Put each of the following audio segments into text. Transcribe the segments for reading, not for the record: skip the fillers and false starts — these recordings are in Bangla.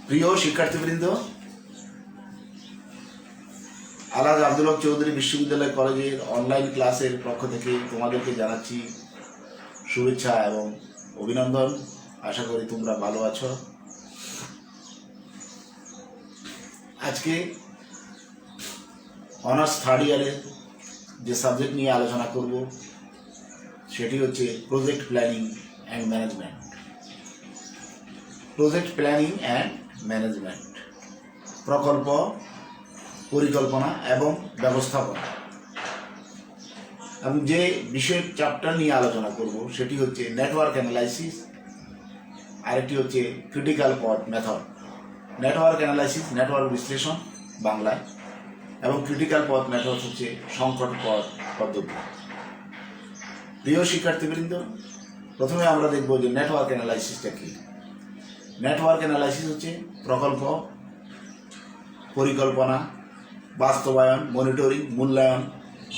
প্রিয় শিক্ষার্থীবৃন্দ, আলহাজ আব্দুল হক চৌধুরী বিশ্ববিদ্যালয় কলেজের অনলাইন ক্লাসের পক্ষ থেকে তোমাদেরকে জানাচ্ছি শুভেচ্ছা এবং অভিনন্দন। আশা করি তোমরা ভালো আছো। আজকে অনার্স থার্ড ইয়ারের যে সাবজেক্ট নিয়ে আলোচনা করব সেটি হচ্ছে project planning and management. Project planning and management, প্রকল্প পরিকল্পনা এবং ব্যবস্থাপনা। আমি যে বিষয়ের চ্যাপ্টার নিয়ে আলোচনা করব সেটি হচ্ছে নেটওয়ার্ক অ্যানালাইসিস, আরেকটি হচ্ছে ক্রিটিক্যাল পথ মেথড। নেটওয়ার্ক অ্যানালাইসিস নেটওয়ার্ক বিশ্লেষণ বাংলায়, এবং ক্রিটিক্যাল পথ মেথড হচ্ছে সংকট পথ পদ্ধতি। প্রিয় শিক্ষার্থীবৃন্দ, প্রথমে আমরা দেখব যে নেটওয়ার্ক অ্যানালাইসিসটা কী। নেটওয়ার্ক অ্যানালাইসিস হচ্ছে প্রকল্প পরিকল্পনা, বাস্তবায়ন, মনিটরিং, মূল্যায়ন,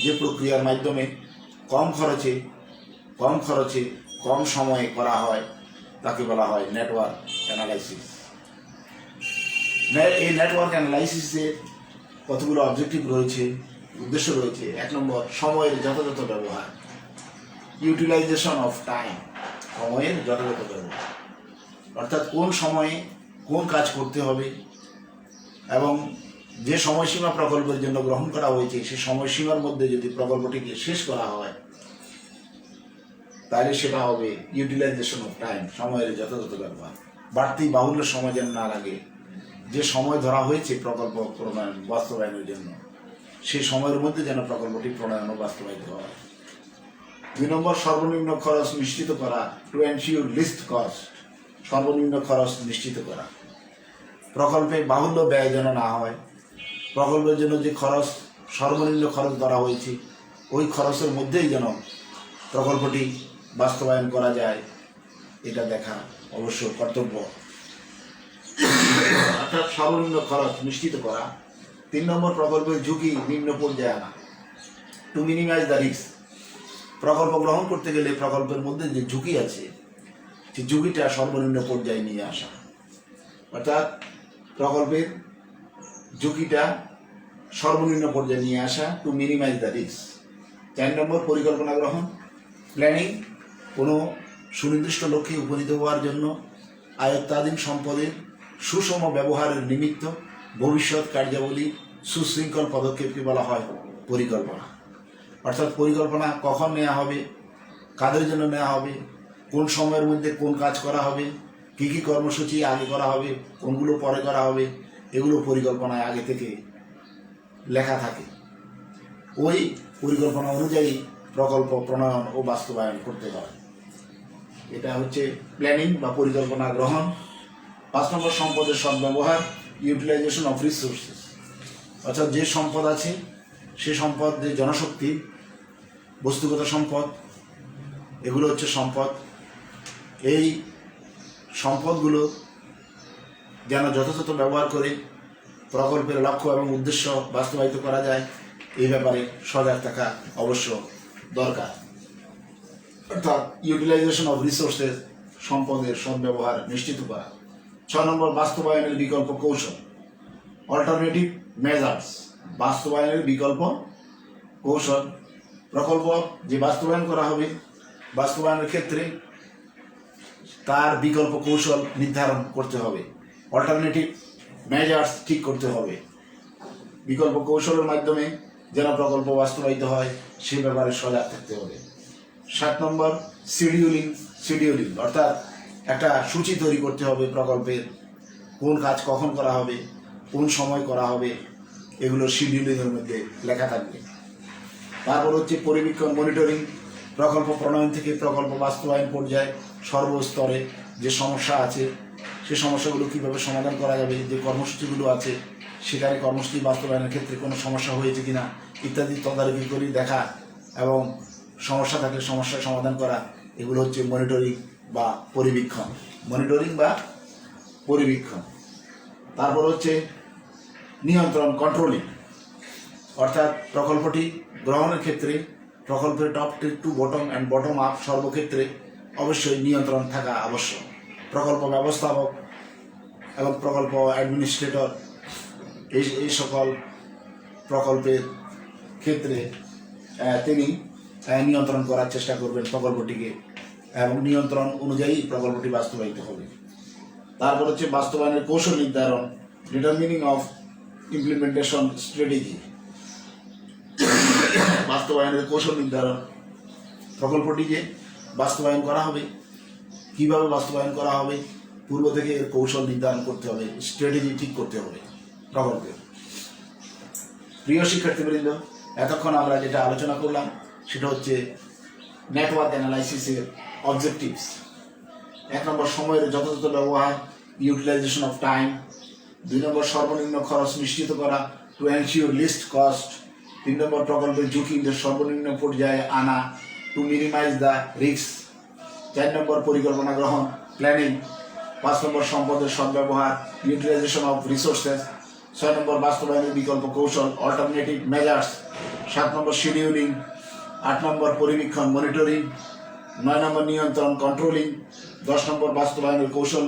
যে প্রক্রিয়ার মাধ্যমে কম খরচে কম সময়ে করা হয় তাকে বলা হয় নেটওয়ার্ক অ্যানালাইসিস। এই নেটওয়ার্ক অ্যানালাইসিসের কতগুলো অবজেক্টিভ রয়েছে, উদ্দেশ্য রয়েছে। 1 নম্বর, সময়ের যথাযথ ব্যবহার, ইউটিলাইজেশন অফ টাইম, সময়ের যথাযথ ব্যবহার, অর্থাৎ কোন সময়ে কোন কাজ করতে হবে এবং যে সময়সীমা প্রকল্পের জন্য গ্রহণ করা হয়েছে সেই সময়সীমার মধ্যে যদি প্রকল্পটিকে শেষ করা হয় তাহলে সেটা হবে ইউটিলাইজেশন অফ টাইম, সময়ের যথাযথ ব্যবহার। বাড়তি বাহুল্য সময় যেন না লাগে, যে সময় ধরা হয়েছে প্রকল্প প্রণয়ন বাস্তবায়নের জন্য সেই সময়ের মধ্যে যেন প্রকল্পটি প্রণয়ন ও বাস্তবায়িত হয়। 2 নম্বর, সর্বনিম্ন খরচ নিশ্চিত করা, টু এনশিওর লিস্ট কস্ট, সর্বনিম্ন খরচ নিশ্চিত করা। প্রকল্পে বাহুল্য ব্যয় যেন না হয়, প্রকল্পের জন্য যে খরচ সর্বনিম্ন খরচ ধরা হয়েছে ওই খরচের মধ্যেই যেন প্রকল্পটি বাস্তবায়ন করা যায়, এটা দেখা অবশ্য কর্তব্য। অর্থাৎ সর্বনিম্ন খরচ নিশ্চিত করা। 3 নম্বর, প্রকল্পের ঝুঁকি নিম্ন পর্যায়ে আনা, টু মিনিমাইজ দ্য রিস্ক। প্রকল্প গ্রহণ করতে গেলে প্রকল্পের মধ্যে যে ঝুঁকি আছে সেই ঝুঁকিটা সর্বনিম্ন পর্যায়ে নিয়ে আসা, অর্থাৎ প্রকল্পের ঝুঁকিটা সর্বনিম্ন পর্যায়ে নিয়ে আসা, টু মিনিমাইজ দ্য রিস্ক। 4 নম্বর, পরিকল্পনা গ্রহণ, প্ল্যানিং, কোনো সুনির্দিষ্ট লক্ষ্যে উপনীত হওয়ার জন্য আয়ত্তাধীন সম্পদের সুষম ব্যবহারের নিমিত্ত ভবিষ্যৎ কার্যাবলী সুশৃঙ্খল পদক্ষেপকে বলা হয় পরিকল্পনা। অর্থাৎ পরিকল্পনা কখন নেওয়া হবে, কাদের জন্য নেওয়া হবে, কোন সময়ের মধ্যে কোন কাজ করা হবে, কী কী কর্মসূচি আগে করা হবে, কোনগুলো পরে করা হবে, এগুলো পরিকল্পনায় আগে থেকে লেখা থাকে। ওই পরিকল্পনা অনুযায়ী প্রকল্প প্রণয়ন ও বাস্তবায়ন করতে হয়। এটা হচ্ছে প্ল্যানিং বা পরিকল্পনা গ্রহণ। 5 নম্বর, সম্পদের সদ্ব্যবহার, ইউটিলাইজেশন অফ রিসোর্সেস, অর্থাৎ যে সম্পদ আছে সে সম্পদ, যে জনশক্তি, বস্তুগত সম্পদ, এগুলো হচ্ছে সম্পদ। এই সম্পদগুলো যেন যথাযথ ব্যবহার করে প্রকল্পের লক্ষ্য এবং উদ্দেশ্য বাস্তবায়িত করা যায় এই ব্যাপারে সজাগ থাকা অবশ্য দরকার। অর্থাৎ ইউটিলাইজেশন অফ রিসোর্সেস, সম্পদের সদ্ব্যবহার নিশ্চিত করা। 6 নম্বর, বাস্তবায়নের বিকল্প কৌশল, অল্টারনেটিভ মেজার্স, বাস্তবায়নের বিকল্প কৌশল। প্রকল্প যে বাস্তবায়ন করা হবে, বাস্তবায়নের ক্ষেত্রে তার বিকল্প কৌশল নির্ধারণ করতে হবে, অল্টারনেটিভ মেজার্স ঠিক করতে হবে। বিকল্প কৌশলের মাধ্যমে যেন প্রকল্প বাস্তবায়িত হয় সে ব্যাপারে সজাগ থাকতে হবে। 7 নম্বর, শিডিউলিং, অর্থাৎ একটা সূচি তৈরি করতে হবে প্রকল্পের, কোন কাজ কখন করা হবে, কোন সময় করা হবে, এগুলো শিডিউলিংয়ের মধ্যে লেখা থাকবে। তারপর হচ্ছে পরিবীক্ষণ, মনিটরিং, প্রকল্প প্রণয়ন থেকে প্রকল্প বাস্তবায়ন পর্যায়ে সর্বস্তরে যে সমস্যা আছে সে সমস্যাগুলো কীভাবে সমাধান করা যাবে, যে কর্মসূচিগুলো আছে সেখানে কর্মসূচি বাস্তবায়নের ক্ষেত্রে কোনো সমস্যা হয়েছে কিনা ইত্যাদি তদারকি করে দেখা এবং সমস্যা থাকলে সমস্যার সমাধান করা, এগুলো হচ্ছে মনিটরিং বা পরিবীক্ষণ। তারপর হচ্ছে নিয়ন্ত্রণ, কন্ট্রোলিং, অর্থাৎ প্রকল্পটি গ্রহণের ক্ষেত্রে প্রকল্পের top to bottom and bottom up সর্বক্ষেত্রে অবশ্যই নিয়ন্ত্রণ থাকা আবশ্যক। প্রকল্প ব্যবস্থাপক এবং প্রকল্প অ্যাডমিনিস্ট্রেটর এই সকল প্রকল্পের ক্ষেত্রে তিনি নিয়ন্ত্রণ করার চেষ্টা করবেন প্রকল্পটিকে, এবং নিয়ন্ত্রণ অনুযায়ী প্রকল্পটি বাস্তবায়িত হবে। তারপর হচ্ছে বাস্তবায়নের কৌশল নির্ধারণ, ডিটারমিনিং অফ ইমপ্লিমেন্টেশন স্ট্র্যাটেজি। বাস্তবায়নের কৌশল নির্ধারণ, প্রকল্পটি যে বাস্তবায়ন করা হবে, কিভাবে বাস্তবায়ন করা হবে, পূর্ব থেকে এর কৌশল নির্ধারণ করতে হবে, স্ট্র্যাটেজি ঠিক করতে হবে প্রকল্পের। প্রিয় শিক্ষার্থীবৃন্দ, এতক্ষণ আমরা যেটা আলোচনা করলাম সেটা হচ্ছে নেটওয়ার্ক অ্যানালাইসিসের অবজেক্টিভস। 1 নম্বর সময়ের যথাযথ ব্যবহার, ইউটিলাইজেশন অফ টাইম। 2 নম্বর সর্বনিম্ন খরচ নিশ্চিত করা, টু এনশিওর লিস্ট কস্ট। 3 নম্বর প্রকল্পের ঝুঁকিদের সর্বনিম্ন পর্যায়ে আনা, টু মিনিমাইজ দ্য রিস্ক। 4 নম্বর পরিকল্পনা গ্রহণ, প্ল্যানিং। 5 নম্বর সম্পদের সদ্ব্যবহার, ইউটিলাইজেশন অফ রিসোর্সেস। 6 নম্বর বাস্তবায়নের বিকল্প কৌশল, অল্টারনেটিভ মেজার্স। 7 নম্বর শিডিউলিং। 8 নম্বর পরিবীক্ষণ, মনিটরিং। 9 নম্বর নিয়ন্ত্রণ, কন্ট্রোলিং। 10 নম্বর বাস্তবায়নের কৌশল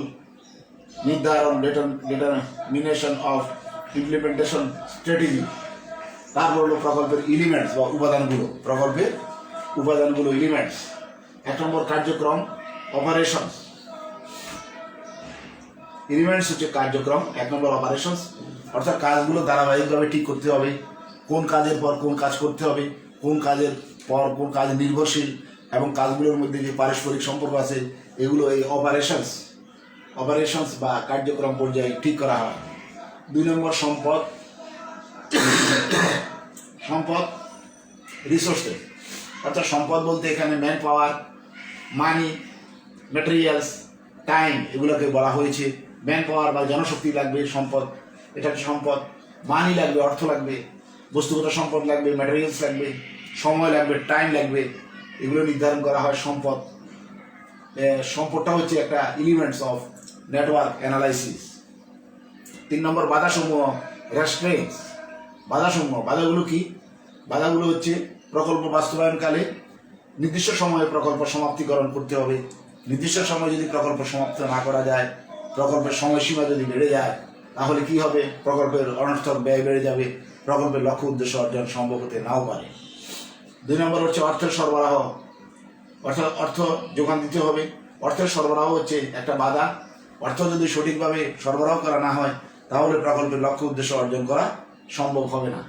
নির্ধারণ, ডিটারমিনেশন অফ ইমপ্লিমেন্টেশন স্ট্র্যাটেজি। তারপর হলো প্রকল্পের এলিমেন্টস বা উপাদানগুলো, প্রকল্পের উপাদানগুলো এলিমেন্টস। 1 নম্বর কার্যক্রম, অপারেশনস। এলিমেন্টস হচ্ছে কার্যক্রম, 1 নম্বর অপারেশনস, অর্থাৎ কাজগুলো ধারাবাহিকভাবে ঠিক করতে হবে, কোন কাজের পর কোন কাজ করতে হবে, কোন কাজের পর কোন কাজ নির্ভরশীল, এবং কাজগুলোর মধ্যে যে পারস্পরিক সম্পর্ক আছে এগুলো এই অপারেশনস বা কার্যক্রম পর্যায়ে ঠিক করা হয়। 2 নম্বর সম্পদ রিসোর্সেস, অর্থাৎ সম্পদ বলতে এখানে ম্যান পাওয়ার, মানি, ম্যাটেরিয়ালস, টাইম এগুলোকে বলা হয়েছে। ম্যান পাওয়ার বা জনশক্তি লাগবে সম্পদ, এটা সম্পদ। মানি লাগবে, অর্থ লাগবে, বস্তুগত সম্পদ লাগবে, ম্যাটেরিয়ালস লাগবে, সময় লাগবে, টাইম লাগবে, এগুলো নির্ধারণ করা হয় সম্পদ। সম্পদটা হচ্ছে একটা এলিমেন্টস অফ নেটওয়ার্ক অ্যানালাইসিস। 3 নম্বর বাধাসমূহ, রেস্ট্রেন্টস। বাধাগুলো কি? বাধাগুলো হচ্ছে প্রকল্প বাস্তবায়নকালে নির্দিষ্ট সময়ে প্রকল্প সমাপ্তিকরণ করতে হবে। নির্দিষ্ট সময়ে যদি প্রকল্প সমাপ্ত না করা যায়, প্রকল্পের সময়সীমা যদি বেড়ে যায়, তাহলে কি হবে? প্রকল্পের অনর্থক ব্যয় বেড়ে যাবে, প্রকল্পের লক্ষ্য উদ্দেশ্য অর্জন সম্ভব হতে নাও পারে। 2 নম্বর হচ্ছে অর্থের সরবরাহ, অর্থাৎ অর্থ যোগান দিতে হবে। অর্থের সরবরাহ হচ্ছে একটা বাধা। অর্থ যদি সঠিকভাবে সরবরাহ করা না হয় তাহলে প্রকল্পের লক্ষ্য উদ্দেশ্য অর্জন করা সম্ভব হবে না।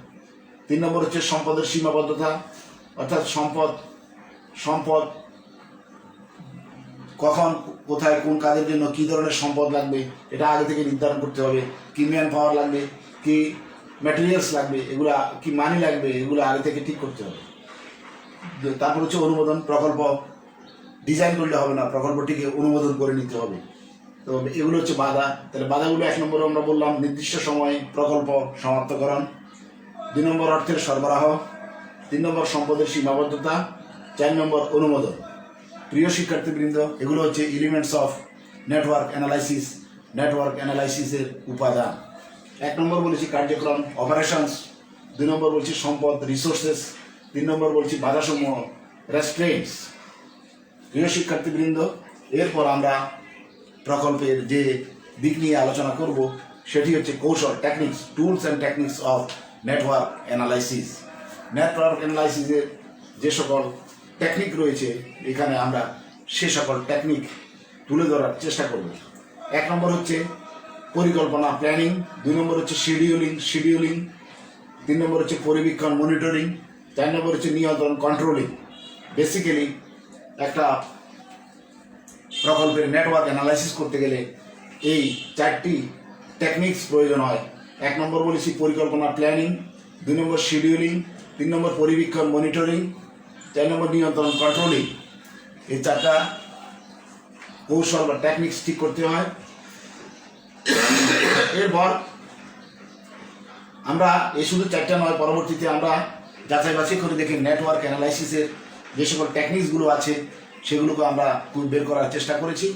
3 নম্বর হচ্ছে সম্পদের সীমাবদ্ধতা, অর্থাৎ সম্পদ কখন, কোথায়, কোন কাজের জন্য কী ধরনের সম্পদ লাগবে এটা আগে থেকে নির্ধারণ করতে হবে। কি ম্যান পাওয়ার লাগবে, কি ম্যাটেরিয়ালস লাগবে, এগুলা কি মানি লাগবে, এগুলো আগে থেকে ঠিক করতে হবে। তারপর হচ্ছে অনুমোদন, প্রকল্প ডিজাইন করলে হবে না, প্রকল্পটিকে অনুমোদন করে নিতে হবে। তো এগুলো হচ্ছে বাধা। তাহলে বাধাগুলো 1 নম্বরে আমরা বললাম নির্দিষ্ট সময়ে প্রকল্প সমাপ্তকরণ। 2 নম্বর অর্থের সরবরাহ। 3 নম্বর সম্পদের সীমাবদ্ধতা। 4 নম্বর অনুমোদন। প্রিয় শিক্ষার্থীবৃন্দ, এগুলো হচ্ছে এলিমেন্টস অফ নেটওয়ার্ক অ্যানালাইসিসের উপাদান। 1 নম্বর বলেছি কার্যক্রম, অপারেশনস। 2 নম্বর বলছি সম্পদ, রিসোর্সেস। 3 নম্বর বলছি বাধাসমূহ, রেস্ট্রেন্টস। প্রিয় শিক্ষার্থীবৃন্দ, এরপর আমরা প্রকল্পের যে দিক নিয়ে আলোচনা করব সেটি হচ্ছে কৌশল, techniques, tools and techniques of network analysis. Network অ্যানালাইসিসের যে সকল টেকনিক রয়েছে এখানে আমরা সে সকল টেকনিক তুলে ধরার চেষ্টা করব। 1 নম্বর হচ্ছে পরিকল্পনা, প্ল্যানিং। 2 নম্বর হচ্ছে শিডিউলিং। 3 নম্বর হচ্ছে পরিবীক্ষণ, মনিটরিং। 4 নম্বর হচ্ছে নিয়ন্ত্রণ, কন্ট্রোলিং। বেসিক্যালি একটা প্রকল্পের নেটওয়ার্ক অ্যানালাইসিস করতে গেলে এই 4টি টেকনিক্স প্রয়োজন হয়। 1 নম্বর বলেছি পরিকল্পনা, প্ল্যানিং। 2 নম্বর শিডিউলিং। 3 নম্বর পরিবীক্ষণ, মনিটরিং। 4 নম্বর নিয়ন্ত্রণ, কন্ট্রোলিং। এই 4টা কৌশল বা টেকনিক্স ঠিক করতে হয়। এরপর আমরা এই শুধু 4টা নয়, পরবর্তীতে আমরা যাচাই বাছাই করে দেখি নেটওয়ার্ক অ্যানালাইসিসের যে সকল টেকনিক্সগুলো আছে সেগুলোকে আমরা বের করার চেষ্টা করেছি।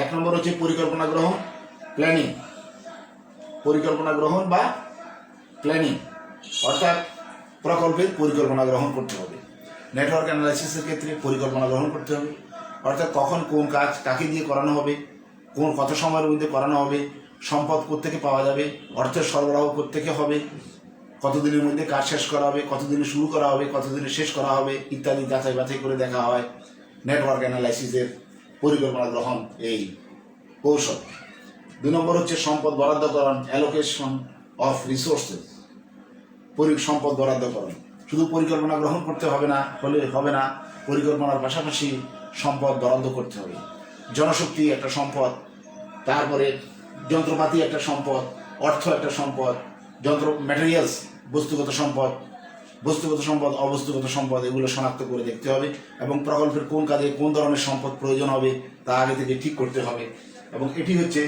1 নম্বর হচ্ছে পরিকল্পনা গ্রহণ, প্ল্যানিং। পরিকল্পনা গ্রহণ বা প্ল্যানিং, অর্থাৎ প্রকল্পের পরিকল্পনা গ্রহণ করতে হবে। নেটওয়ার্ক অ্যানালাইসিসের ক্ষেত্রে পরিকল্পনা গ্রহণ করতে হবে, অর্থাৎ কখন কোন কাজ কাকে দিয়ে করানো হবে, কত সময়ের মধ্যে করানো হবে, সম্পদ কোত্থেকে পাওয়া যাবে, অর্থের সরবরাহ কোত্থেকে হবে, কতদিনের মধ্যে কাজ শেষ করা হবে, কতদিনে শুরু করা হবে, কতদিনে শেষ করা হবে ইত্যাদি যাচাই বাছাই করে দেখা হয় নেটওয়ার্ক অ্যানালাইসিসের পরিকল্পনা গ্রহণ এই কৌশল। 2 নম্বর হচ্ছে সম্পদ বরাদ্দকরণ, অ্যালোকেশন অফ রিসোর্সেস। সম্পদ বরাদ্দকরণ, শুধু পরিকল্পনা গ্রহণ করতে হবে না, পরিকল্পনার পাশাপাশি সম্পদ বরাদ্দ করতে হবে। জনশক্তি একটা সম্পদ, তারপরে যন্ত্রপাতি একটা সম্পদ, অর্থ একটা সম্পদ, ম্যাটেরিয়ালস বস্তুগত সম্পদ, অবস্তুগত সম্পদ, এগুলো শনাক্ত করে দেখতে হবে এবং প্রকল্পের কোন কাজে কোন ধরনের সম্পদ প্রয়োজন হবে তা আগে থেকে ঠিক করতে হবে। এবং এটি হচ্ছে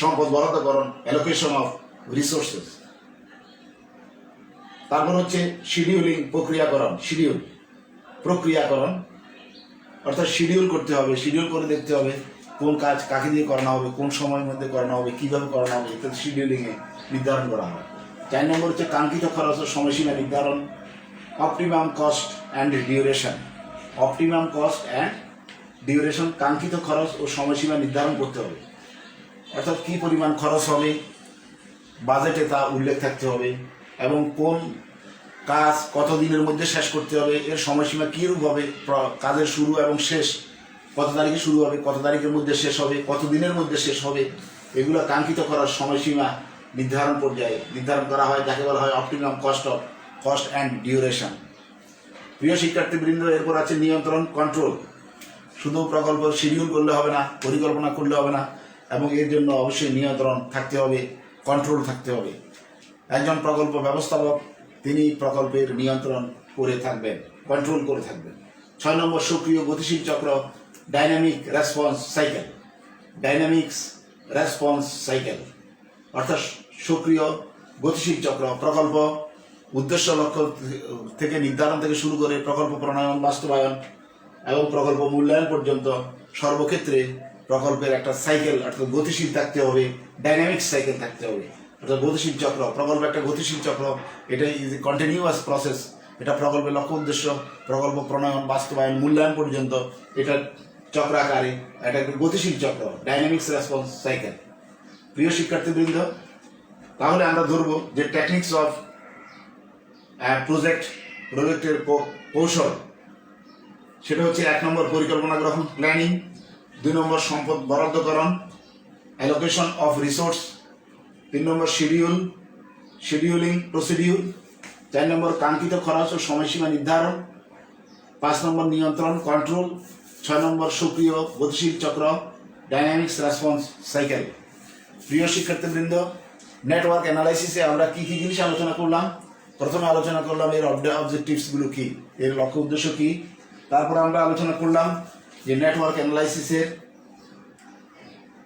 সম্পদ বরাদ্দকরণ, অ্যালোকেশন অফ রিসোর্সেস। তারপর হচ্ছে শিডিউলিং, প্রক্রিয়াকরণ, অর্থাৎ শিডিউল করতে হবে, শিডিউল করে দেখতে হবে কোন কাজ কাকে দিয়ে করানো হবে, কোন সময়ের মধ্যে করানো হবে, কীভাবে করানো হবে ইত্যাদি শিডিউলিংয়ে নির্ধারণ করা হয়। 4 নম্বর হচ্ছে কাঙ্ক্ষিত খরচ ও সময়সীমা নির্ধারণ, অপটিমাম কস্ট অ্যান্ড ডিউরেশন। কাঙ্ক্ষিত খরচ ও সময়সীমা নির্ধারণ করতে হবে, অর্থাৎ কী পরিমাণ খরচ হবে বাজেটে তা উল্লেখ থাকতে হবে এবং কোন কাজ কত দিনের মধ্যে শেষ করতে হবে, এর সময়সীমা কীরূপ হবে, কাজের শুরু এবং শেষ কত তারিখে শুরু হবে, কত তারিখের মধ্যে শেষ হবে, কত দিনের মধ্যে শেষ হবে, এগুলো কাঙ্ক্ষিত করার সময়সীমা নির্ধারণ পর্যায়ে নির্ধারণ করা হয়, যাকে বলা হয় অপটিমাম কস্ট অ্যান্ড ডিউরেশন। প্রিয় শিক্ষার্থীবৃন্দ, এরপর আছে নিয়ন্ত্রণ, কন্ট্রোল। শুধু প্রকল্প শিডিউল করলে হবে না, পরিকল্পনা করলে হবে না, এবং এর জন্য অবশ্যই নিয়ন্ত্রণ থাকতে হবে, কন্ট্রোল থাকতে হবে। একজন প্রকল্প ব্যবস্থাপক তিনি প্রকল্পের নিয়ন্ত্রণ করে থাকবেন, কন্ট্রোল করে থাকবেন। 6 নম্বর সক্রিয় গতিশীল চক্র, ডাইনামিক রেসপন্স সাইকেল, অর্থাৎ সক্রিয় গতিশীল চক্র। প্রকল্প উদ্দেশ্য লক্ষ্য থেকে নির্ধারণ থেকে শুরু করে প্রকল্প প্রণয়ন, বাস্তবায়ন এবং প্রকল্প মূল্যায়ন পর্যন্ত সর্বক্ষেত্রে প্রকল্পের একটা সাইকেল অর্থাৎ গতিশীল থাকতে হবে, ডাইনামিক সাইকেল থাকতে হবে, অর্থাৎ গতিশীল চক্র। প্রকল্প একটা গতিশীল চক্র, এটা ইজ এ কন্টিনিউয়াস প্রসেস। এটা প্রকল্পের লক্ষ্য উদ্দেশ্য, প্রকল্প প্রণয়ন, বাস্তবায়ন, মূল্যায়ন পর্যন্ত এটা চক্রাকারে এটা একটা গতিশীল চক্র, ডাইনামিক্স রেসপন্স সাইকেল। প্রিয় শিক্ষার্থীবৃন্দ, তাহলে আমরা ধরবো যে টেকনিক্স অফ প্রজেক্টের কৌশল, সেটা হচ্ছে 1 নম্বর পরিকল্পনা গ্রহণ, প্ল্যানিং। 2 নম্বর সম্পদ বরাদ্দকরণ, অ্যালোকেশন অফ রিসোর্স। 3 নম্বর শিডিউলিং প্রসিডিউর। 4 নম্বর কাঙ্ক্ষিত খরচ ও সময়সীমা নির্ধারণ। 5 নম্বর নিয়ন্ত্রণ, কন্ট্রোল। 6 নম্বর সক্রিয় গতিশীল চক্র, ডাইনামিক্স রেসপন্স সাইকেল। প্রিয় শিক্ষার্থীবৃন্দ, নেটওয়ার্ক অ্যানালাইসিসে আমরা কী কী জিনিস আলোচনা করলাম? প্রথমে আলোচনা করলাম এর অবজেক্টিভসগুলো কী, এর লক্ষ্য উদ্দেশ্য কী। তারপর আমরা আলোচনা করলাম যে নেটওয়ার্ক অ্যানালাইসিসের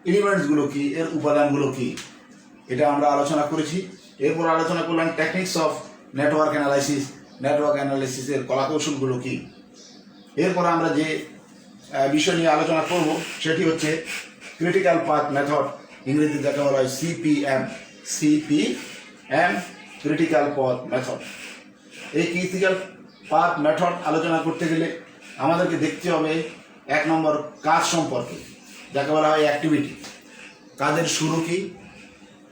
এলিমেন্টসগুলো কী, এর উপাদানগুলো কী, এটা আমরা আলোচনা করেছি। এরপর আলোচনা করলাম টেকনিক্স অফ নেটওয়ার্ক অ্যানালাইসিসের কলাকৌশলগুলো কী। এরপর আমরা যে বিষয় নিয়ে আলোচনা করব সেটি হচ্ছে ক্রিটিক্যাল পাথ মেথড, ইংরেজিতে যাকে বলা হয় সিপিএম, ক্রিটিক্যাল পাথ মেথড। এই ক্রিটিক্যাল পাথ মেথড আলোচনা করতে গেলে আমাদেরকে দেখতে হবে 1 নম্বর কাজ সম্পর্কে, যাকে বলা হয় অ্যাক্টিভিটি। কাজের শুরু কী,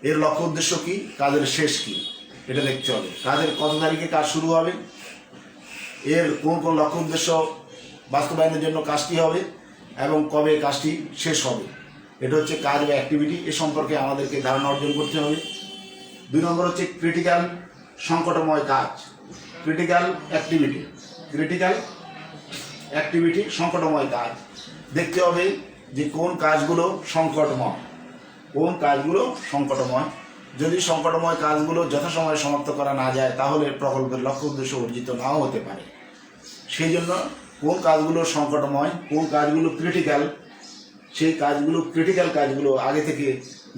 এর লক্ষ্য উদ্দেশ্য কী, কাজের শেষ কী, এটা দেখতে হবে। কাজের কত তারিখে কাজ শুরু হবে, এর কোন কোন লক্ষ্য উদ্দেশ্য বাস্তবায়নের জন্য কাজটি হবে এবং কবে কাজটি শেষ হবে, এটা হচ্ছে কাজ বা অ্যাক্টিভিটি। এ সম্পর্কে আমাদেরকে ধারণা অর্জন করতে হবে। 2 নম্বর হচ্ছে ক্রিটিক্যাল সংকটময় কাজ, ক্রিটিক্যাল অ্যাক্টিভিটি সংকটময় কাজ। দেখতে হবে যে কোন কাজগুলো সংকটময়। যদি সংকটময় কাজগুলো যথাসময়ে সমাপ্ত করা না যায় তাহলে প্রকল্পের লক্ষ্য উদ্দেশ্য অর্জিত নাও হতে পারে। সেই জন্য কোন কাজগুলো সংকটময়, কোন কাজগুলো ক্রিটিক্যাল, সেই ক্রিটিক্যাল কাজগুলো আগে থেকে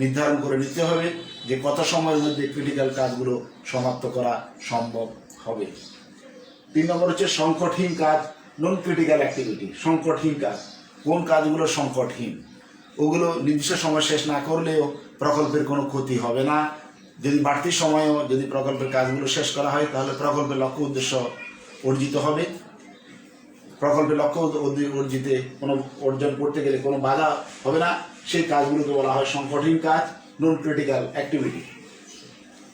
নির্ধারণ করে নিতে হবে যে কত সময়ের মধ্যে ক্রিটিক্যাল কাজগুলো সমাপ্ত করা সম্ভব হবে। 3 নম্বর হচ্ছে সংকটহীন কাজ, নন ক্রিটিক্যাল অ্যাক্টিভিটি। সংকটহীন কাজ, কোন কাজগুলো সংকটহীন, ওগুলো নির্দিষ্ট সময় শেষ না করলেও প্রকল্পের কোনো ক্ষতি হবে না। যদি বাড়তি সময়েও যদি প্রকল্পের কাজগুলো শেষ করা হয় তাহলে প্রকল্পের লক্ষ্য উদ্দেশ্য অর্জিত হবে। প্রকল্পের লক্ষ্য অর্জন করতে গেলে কোনো বাধা হবে না, সেই কাজগুলোকে বলা হয় সংকটহীন কাজ, নন ক্রিটিক্যাল অ্যাক্টিভিটি।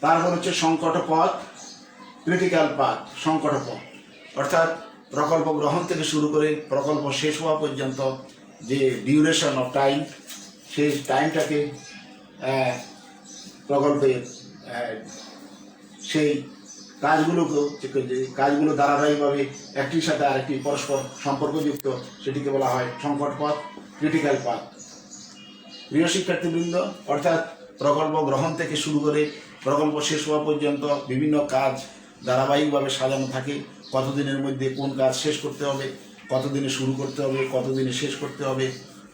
তারপর হচ্ছে সংকট পথ, ক্রিটিক্যাল পাথ, সংকট পথ, অর্থাৎ প্রকল্প গ্রহণ থেকে শুরু করে প্রকল্প শেষ হওয়া পর্যন্ত যে ডিউরেশন অফ টাইম, সেই টাইমটাকে প্রকল্পের সেই কাজগুলো ধারাবাহিকভাবে একটির সাথে আরেকটি পরস্পর সম্পর্কযুক্ত, সেটিকে বলা হয় সংকট পথ, ক্রিটিক্যাল পাথ। প্রিয় শিক্ষার্থীবৃন্দ, অর্থাৎ প্রকল্প গ্রহণ থেকে শুরু করে প্রকল্প শেষ হওয়া পর্যন্ত বিভিন্ন কাজ ধারাবাহিকভাবে সাজানো থাকে। কতদিনের মধ্যে কোন কাজ শেষ করতে হবে, কতদিনে শুরু করতে হবে, কতদিনে শেষ করতে হবে,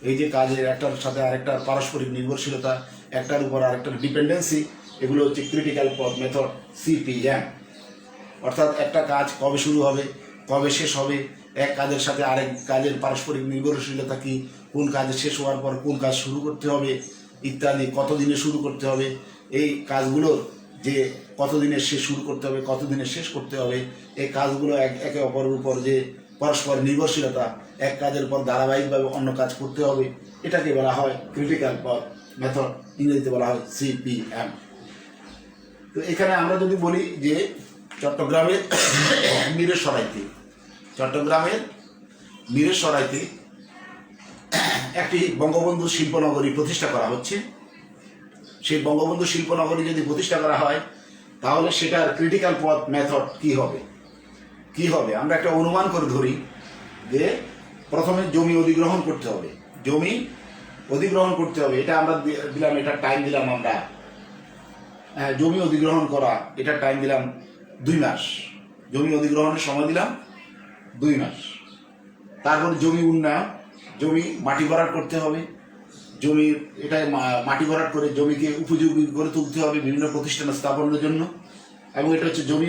এই যে কাজের একটার সাথে আরেকটার পারস্পরিক নির্ভরশীলতা, একটার উপর আরেকটার ডিপেন্ডেন্সি, এগুলো হচ্ছে ক্রিটিক্যাল পথ মেথড, CPM। অর্থাৎ একটা কাজ কবে শুরু হবে, কবে শেষ হবে, এক কাজের সাথে আরেক কাজের পারস্পরিক নির্ভরশীলতা কি, কোন কাজ শেষ হওয়ার পর কোন কাজ শুরু করতে হবে ইত্যাদি, কতদিনে শুরু করতে হবে, এই কাজগুলোর যে কতদিনে শুরু করতে হবে, কতদিনে শেষ করতে হবে, এই কাজগুলো একে অপরের উপর যে পরস্পর নির্ভরশীলতা, এক কাজের পর ধারাবাহিকভাবে অন্য কাজ করতে হবে, এটাকে বলা হয় ক্রিটিক্যাল পথ মেথড, ইংরেজিতে বলা হয় CPM। তো এখানে আমরা যদি বলি যে চট্টগ্রামের মিরেশরাইতে একটি বঙ্গবন্ধু শিল্পনগরী প্রতিষ্ঠা করা হচ্ছে। সেই বঙ্গবন্ধু শিল্পনগরী যদি প্রতিষ্ঠা করা হয়, তাহলে সেটার ক্রিটিক্যাল পথ মেথড কি হবে? আমরা একটা অনুমান করে ধরি যে প্রথমে জমি অধিগ্রহণ করতে হবে। এটা আমরা দিলাম, এটা টাইম দিলাম আমরা, জমি অধিগ্রহণ করা, এটা টাইম দিলাম 2 মাস। জমি অধিগ্রহণের সময় দিলাম 2 মাস। তারপর জমি উন্নয়ন, জমি মাটি ভরাট করতে হবে। মাটি ভরাট করে জমিকে উপযোগী করে তুলতে হবে বিভিন্ন প্রতিষ্ঠান স্থাপনের জন্য। এবং এটা হচ্ছে জমি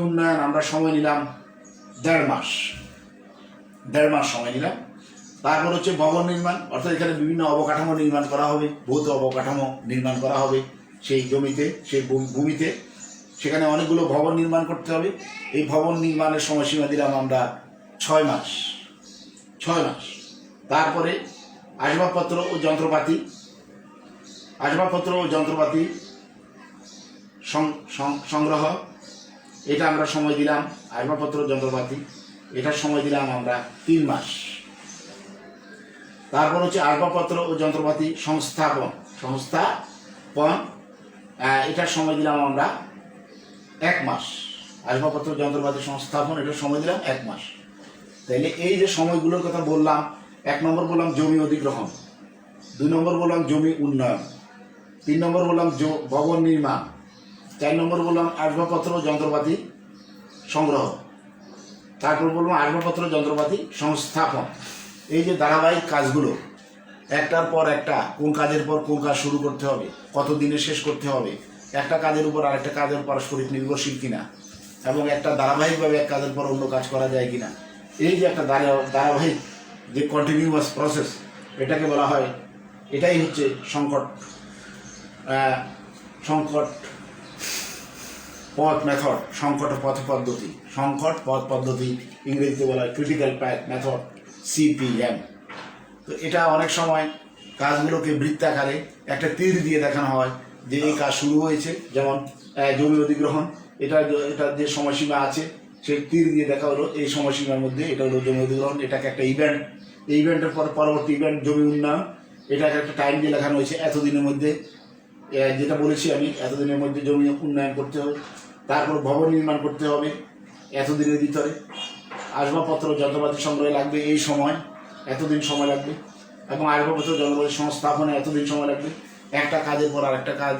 উন্নয়ন আমরা সময় নিলাম 1.5 মাস। 1.5 মাস সময় নিলাম। তারপর হচ্ছে ভবন নির্মাণ, অর্থাৎ এখানে বিভিন্ন অবকাঠামো নির্মাণ করা হবে, ভৌত অবকাঠামো নির্মাণ করা হবে সেই জমিতে, সেই ভূমিতে। সেখানে অনেকগুলো ভবন নির্মাণ করতে হবে। এই ভবন নির্মাণের সময়সীমা দিলাম আমরা 6 মাস। তারপরে আসবাবপত্র ও যন্ত্রপাতি সংগ্রহ, এটা আমরা সময় দিলাম, আসবাবপত্র যন্ত্রপাতি, এটার সময় দিলাম আমরা 3 মাস। তারপর হচ্ছে আসবাবপত্র ও যন্ত্রপাতি সংস্থাপন, এটার সময় দিলাম আমরা 1 মাস। আসবাবপত্র যন্ত্রপাতি সংস্থাপন, এটার সময় দিলাম 1 মাস। তাইলে এই যে সময়গুলোর কথা বললাম, 1 নম্বর বললাম জমি অধিগ্রহণ, 2 নম্বর বললাম জমি উন্নয়ন, 3 নম্বর বললাম ভবন নির্মাণ, 4 নম্বর বললাম আসবাবপত্র যন্ত্রপাতি সংগ্রহ, তারপর বললাম আসবাবপত্র যন্ত্রপাতি সংস্থাপন। এই যে ধারাবাহিক কাজগুলো, একটার পর একটা, কোন কাজের পর কোন কাজ শুরু করতে হবে, কত দিনে শেষ করতে হবে, একটা কাজের উপর আরেকটা কাজের পারস্পরিক নির্ভরশীল কিনা, এবং একটা ধারাবাহিকভাবে এক কাজের পর অন্য কাজ করা যায় কিনা, এই যে একটা ধারাবাহিক যে কন্টিনিউয়াস প্রসেস, এটাকে বলা হয়, এটাই হচ্ছে সংকট পথ মেথড, সংকট পথ পদ্ধতি, ইংরেজিতে বলা হয় ক্রিটিক্যাল পাথ মেথড, CPM। তো এটা অনেক সময় কাজগুলোকে বৃত্তাকারে একটা তীর দিয়ে দেখানো হয় যে এই কাজ শুরু হয়েছে। যেমন জমি অধিগ্রহণ, এটা যে সময়সীমা আছে সেই তীর দিয়ে দেখা হলো এই সময়সীমার মধ্যে এটা হলো জমি অধিগ্রহণ, এটাকে একটা ইভেন্ট, এই ইভেন্টের পর পরবর্তী ইভেন্ট জমি উন্নয়ন, এটাকে একটা টাইম দিয়ে লেখানো হয়েছে এতদিনের মধ্যে, যেটা বলেছি আমি, এতদিনের মধ্যে জমি উন্নয়ন করতে হবে। তারপর ভবন নির্মাণ করতে হবে এতদিনের ভিতরে, আসবাবপত্র যন্ত্রপাতি সংগ্রহে লাগবে এই সময়, এতদিন সময় লাগবে, এবং আসবাবপত্র যন্ত্রপাতি সংস্থাপনে এতদিন সময় লাগবে। একটা কাজের পর আর একটা কাজ,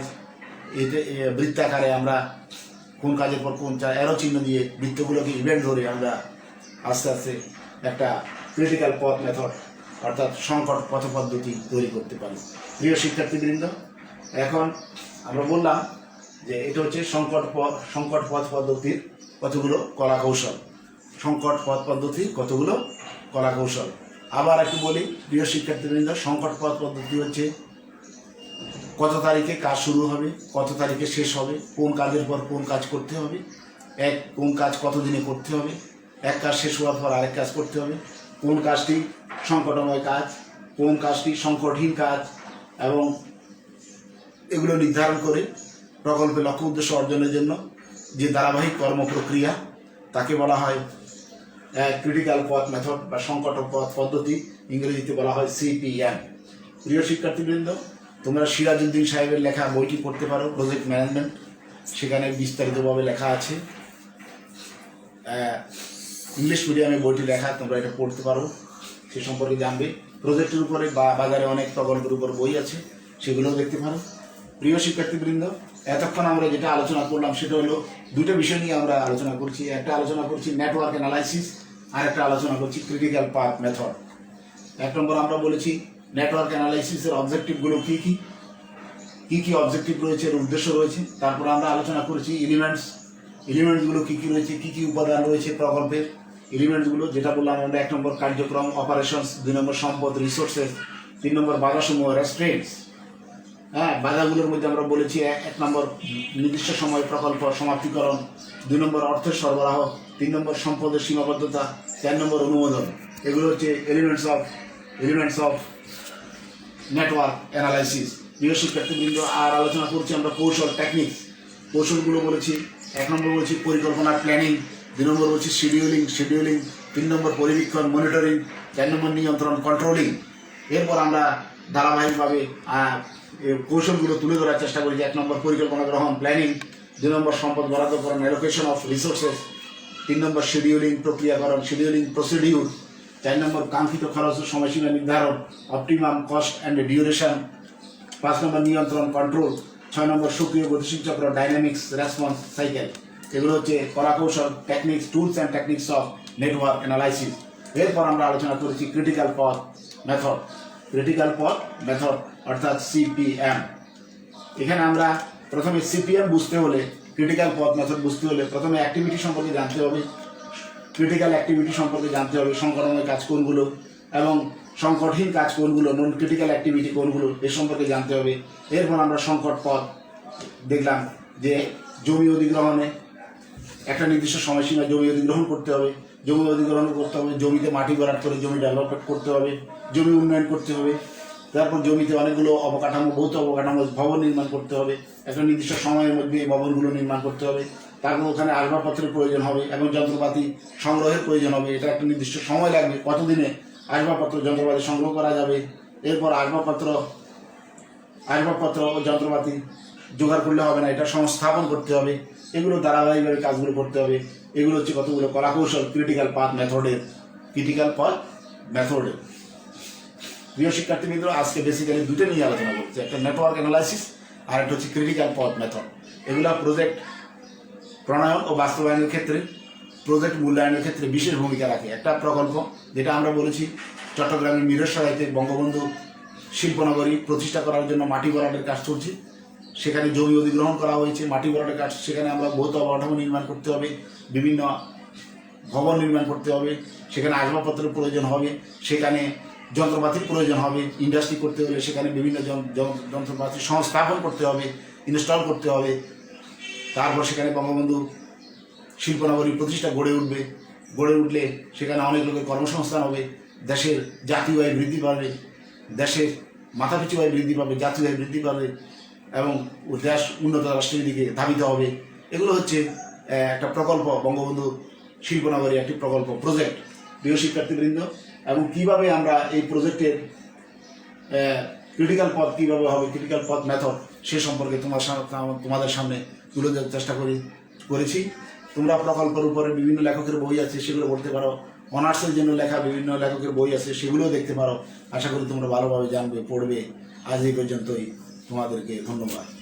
এটা বৃত্তাকারে আমরা কোন কাজের পর কোন এরো চিহ্ন দিয়ে বৃত্তগুলোকে ইভেন্ট ধরে আমরা আস্তে আস্তে একটা ক্রিটিক্যাল পথ মেথড, অর্থাৎ সংকট পথ পদ্ধতি তৈরি করতে পারি। প্রিয় শিক্ষার্থীবৃন্দ, এখন আমরা বললাম যে এটা হচ্ছে সংকট পথ পদ্ধতির কতগুলো কলা কৌশল, আবার একটু বলি প্রিয় শিক্ষার্থীবৃন্দ, সংকট পথ পদ্ধতি হচ্ছে কত তারিখে কাজ শুরু হবে, কত তারিখে শেষ হবে, কোন কাজের পর কোন কাজ করতে হবে, কোন কাজ কত দিনে করতে হবে, এক কাজ শেষ হওয়ার পর আরেক কাজ করতে হবে, কোন কাজটি সংকটময় কাজ, কোন কাজটি সংকটহীন কাজ এবং এগুলো নির্ধারণ করে প্রকল্পে লক্ষ্য উদ্দেশ্য অর্জনের জন্য যে ধারাবাহিক কর্ম প্রক্রিয়া তাকে বলা হয় ক্রিটিক্যাল পথ মেথড বা সংকট পথ পদ্ধতি, ইংরেজিতে বলা হয় CPM। প্রিয় শিক্ষার্থীবৃন্দ, তোমরা সিরাজউদ্দিন সাহেবের লেখা বইটি পড়তে পারো, প্রজেক্ট ম্যানেজমেন্ট। সেখানে বিস্তারিতভাবে লেখা আছে, ইংলিশ মিডিয়ামে বইটি লেখা, তোমরা এটা পড়তে পারো, সে সম্পর্কে জানবে। প্রজেক্টের উপরে বা বাজারে অনেক প্রকল্পের উপর বই আছে, সেগুলোও দেখতে পারো। প্রিয় শিক্ষার্থীবৃন্দ, এতক্ষণ আমরা যেটা আলোচনা করলাম সেটা হলো দুটো বিষয় নিয়ে আমরা আলোচনা করছি। একটা আলোচনা করছি নেটওয়ার্ক অ্যানালাইসিস, আর একটা আলোচনা করছি ক্রিটিক্যাল পাথ মেথড। এক নম্বর আমরা বলেছি নেটওয়ার্ক অ্যানালাইসিসের অবজেক্টিভগুলো কী কী অবজেক্টিভ রয়েছে, এর উদ্দেশ্য রয়েছে। তারপর আমরা আলোচনা করেছি এলিমেন্টসগুলো কী কী রয়েছে, কী কী উপাদান রয়েছে প্রকল্পের এলিমেন্টসগুলো, যেটা বললাম আমরা। এক নম্বর কার্যক্রম অপারেশনস, 2 নম্বর সম্পদ রিসোর্সেস, 3 নম্বর বাধাসমূহ রেস্ট্রেন্টস। বাধাগুলোর মধ্যে আমরা বলেছি 1 নম্বর নির্দিষ্ট সময় প্রকল্প সমাপ্তিকরণ, 2 নম্বর অর্থের সরবরাহ, 3 নম্বর সম্পদের সীমাবদ্ধতা, 4 নম্বর অনুমোদন। এগুলো হচ্ছে এলিমেন্টস অফ নেটওয়ার্ক অ্যানালাইসিস। প্রিয় শিক্ষার্থীবৃন্দ, আর আলোচনা করছি আমরা কৌশলগুলো বলেছি। 1 নম্বর বলেছি পরিকল্পনা প্ল্যানিং, 2 নম্বর বলছি শিডিউলিং, 3 নম্বর পরিবীক্ষণ মনিটরিং, 4 নম্বর নিয়ন্ত্রণ কন্ট্রোলিং। এরপর আমরা ধারাবাহিকভাবে কৌশলগুলো তুলে ধরার চেষ্টা করি। 1 নম্বর পরিকল্পনা গ্রহণ প্ল্যানিং, 2 নম্বর সম্পদ বরাদ্দকরণ অ্যালোকেশন অফ রিসোর্সেস, 3 নম্বর শিডিউলিং প্রক্রিয়াকরণ প্রসিডিউর, 4 নম্বর কাঙ্ক্ষিত খরচ ও সময়সীমা নির্ধারণ অপটিমাম কস্ট অ্যান্ড ডিউরেশন, 5 নম্বর নিয়ন্ত্রণ কন্ট্রোল, 6 নম্বর সক্রিয় গতিশীল চক্র ডাইনামিক্স রেসপন্স সাইকেল। এগুলো হচ্ছে কলাকৌশল tools and techniques of network analysis. এরপর আমরা আলোচনা করেছি ক্রিটিক্যাল পথ মেথড অর্থাৎ CPM। এখানে আমরা প্রথমে CPM বুঝতে হলে, ক্রিটিক্যাল পথ মেথড বুঝতে হলে প্রথমে অ্যাক্টিভিটি সম্পর্কে জানতে হবে, ক্রিটিক্যাল অ্যাক্টিভিটি সম্পর্কে জানতে হবে, সংকটময় কাজ কোনগুলো এবং সংকটহীন কাজ কোনগুলো, নন ক্রিটিক্যাল অ্যাক্টিভিটি কোনগুলো, এ সম্পর্কে জানতে হবে। এরপর আমরা সংকট পথ দেখলাম যে জমি অধিগ্রহণে একটা নির্দিষ্ট সময়সীমা জমি অধিগ্রহণ করতে হবে, জমিতে মাটি ভরাট করে জমি ডেভেলপমেন্ট করতে হবে, জমি উন্নয়ন করতে হবে। তারপর জমিতে অনেকগুলো ভৌত অবকাঠামো ভবন নির্মাণ করতে হবে, একটা নির্দিষ্ট সময়ের মধ্যে এই ভবনগুলো নির্মাণ করতে হবে। তারপর ওখানে আসবাবপত্রের প্রয়োজন হবে এবং যন্ত্রপাতি সংগ্রহের প্রয়োজন হবে। এটা একটা নির্দিষ্ট সময় লাগবে, কতদিনে আসবাবপত্র যন্ত্রপাতি সংগ্রহ করা যাবে। এরপর আসবাবপত্র ও যন্ত্রপাতি জোগাড় করলে হবে না, এটা সংস্থাপন করতে হবে। এগুলো ধারাবাহিকভাবে কাজগুলো করতে হবে। এগুলো হচ্ছে কতগুলো কলাকৌশল ক্রিটিক্যাল পাথ মেথডের। প্রিয় শিক্ষার্থীবৃন্দ, আজকে বেসিক্যালি দুটো নিয়ে আলোচনা করছি, একটা নেটওয়ার্ক অ্যানালাইসিস আর একটা হচ্ছে ক্রিটিক্যাল পথ মেথড। এগুলো প্রজেক্ট প্রণয়ন ও বাস্তবায়নের ক্ষেত্রে, প্রজেক্ট মূল্যায়নের ক্ষেত্রে বিশেষ ভূমিকা রাখে। একটা প্রকল্প যেটা আমরা বলেছি চট্টগ্রামের মিরসরাইতে বঙ্গবন্ধু শিল্পনগরী প্রতিষ্ঠা করার জন্য মাটি ভরাটের কাজ চলছে। সেখানে জমি অধিগ্রহণ করা হয়েছে, মাটি ভরাটের কাজ, সেখানে আমরা ভৌত অবকাঠামো নির্মাণ করতে হবে, বিভিন্ন ভবন নির্মাণ করতে হবে, সেখানে আসবাবপত্রের প্রয়োজন হবে, সেখানে যন্ত্রপাতির প্রয়োজন হবে। ইন্ডাস্ট্রি করতে হলে সেখানে বিভিন্ন যন্ত্রপাতি সংস্থাপন করতে হবে, ইনস্টল করতে হবে। তারপর সেখানে বঙ্গবন্ধু শিল্পনগরী প্রতিষ্ঠা গড়ে উঠলে সেখানে অনেক লোকের কর্মসংস্থান হবে, দেশের জাতীয় আয় বৃদ্ধি পাবে, দেশের মাথাপিছু আয় বৃদ্ধি পাবে, জাতীয় আয় বৃদ্ধি পাবে এবং দেশ উন্নত রাষ্ট্রের দিকে ধাবিত হবে। এগুলো হচ্ছে একটা প্রকল্প, বঙ্গবন্ধু শিল্পনগরী একটি প্রজেক্ট। প্রিয় শিক্ষার্থীবৃন্দ, এবং কীভাবে আমরা এই প্রজেক্টের ক্রিটিক্যাল পথ কীভাবে হবে, ক্রিটিক্যাল পথ মেথড, সে সম্পর্কে তোমাদের সামনে তুলে ধরার চেষ্টা করেছি। তোমরা প্রকল্পের উপরে বিভিন্ন লেখকের বই আছে, সেগুলো পড়তে পারো। অনার্সের জন্য লেখা বিভিন্ন লেখকের বই আছে, সেগুলোও দেখতে পারো। আশা করি তোমরা ভালোভাবে জানবে, পড়বে। আজ এই পর্যন্তই, তোমাদেরকে ধন্যবাদ।